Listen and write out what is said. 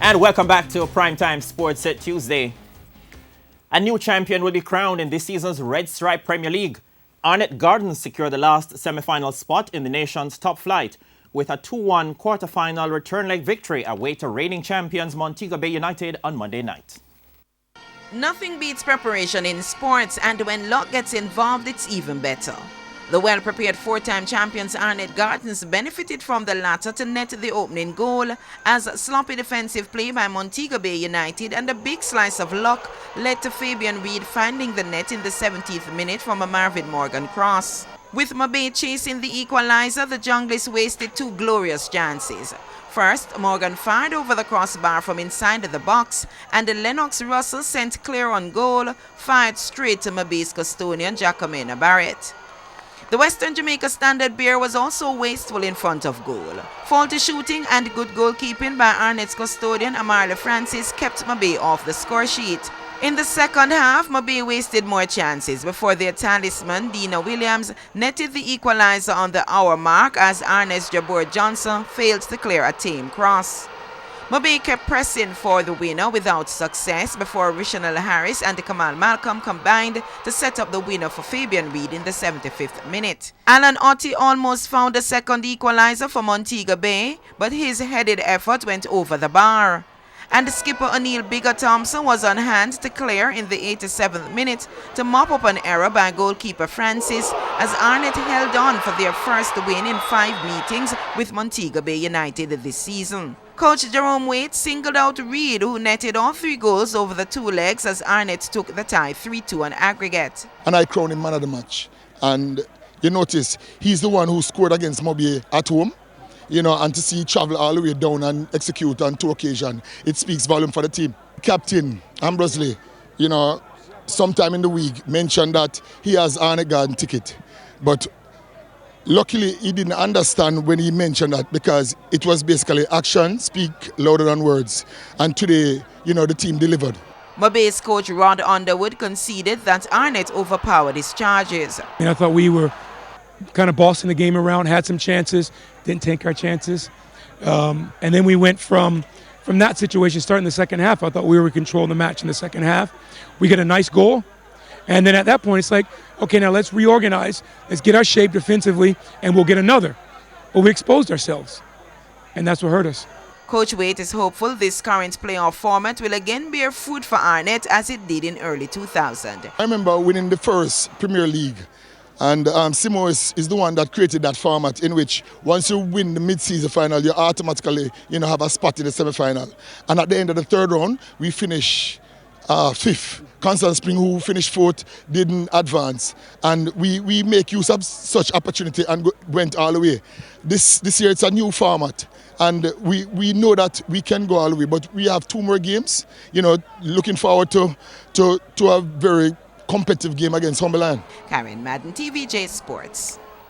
And welcome back to Primetime Sports Set Tuesday. A new champion will be crowned in this season's Red Stripe Premier League. Arnett Gardens secured the last semi-final spot in the nation's top flight with a 2-1 quarter-final return leg victory away to reigning champions Montego Bay United on Monday night. Nothing beats preparation in sports, and when luck gets involved, it's even better. The well-prepared four-time champions Arnett Gardens benefited from the latter to net the opening goal as sloppy defensive play by Montego Bay United and a big slice of luck led to Fabian Reid finding the net in the 70th minute from a Marvin Morgan cross. With Mabay chasing the equalizer, the Junglists wasted two glorious chances. First, Morgan fired over the crossbar from inside the box, and Lennox Russell sent clear on goal, fired straight to Mabay's custodian Jacomena Barrett. The Western Jamaica Standard Bear was also wasteful in front of goal. Faulty shooting and good goalkeeping by Arnett's custodian Amarle Francis kept Mabay off the score sheet. In the second half, Mabay wasted more chances before their talisman, Dina Williams, netted the equalizer on the hour mark as Arnett's Jabor Johnson failed to clear a tame cross. Mabay kept pressing for the winner without success before Rishanel Harris and Kamal Malcolm combined to set up the winner for Fabian Reid in the 75th minute. Alan Otti almost found a second equalizer for Montego Bay, but his headed effort went over the bar. And skipper O'Neill Bigger Thompson was on hand to clear in the 87th minute to mop up an error by goalkeeper Francis as Arnett held on for their first win in 5 meetings with Montego Bay United this season. Coach Jerome Waite singled out Reid, who netted all 3 goals over the 2 legs as Arnett took the tie 3-2 on aggregate. And I crowned him man of the match. And you notice he's the one who scored against Mobay at home. And to see travel all the way down and execute on 2 occasions, it speaks volume for the team. Captain Ambrose Lee, sometime in the week mentioned that he has Arnett Garden ticket. But luckily, he didn't understand when he mentioned that because it was basically action speak louder than words. And today, the team delivered. Mabay's coach Rod Underwood conceded that Arnett overpowered his charges. I thought we were kind of bossing the game around, had some chances, didn't take our chances. And then we went from that situation, starting the second half. I thought we were controlling the match in the second half. We get a nice goal. And then at that point, it's like, okay, now let's reorganize. Let's get our shape defensively, and we'll get another. But we exposed ourselves, and that's what hurt us. Coach Waite is hopeful this current playoff format will again bear fruit for Arnett as it did in early 2000. I remember winning the first Premier League. And Simo is the one that created that format in which once you win the mid-season final, you automatically have a spot in the semi-final. And at the end of the 3rd round, we finish 5th. Constant Spring, who finished 4th, didn't advance. And we make use of such opportunity and went all the way. This year it's a new format. And we know that we can go all the way. But we have 2 more games. Looking forward to a very competitive game against Humberland. Karen Madden, TVJ Sports.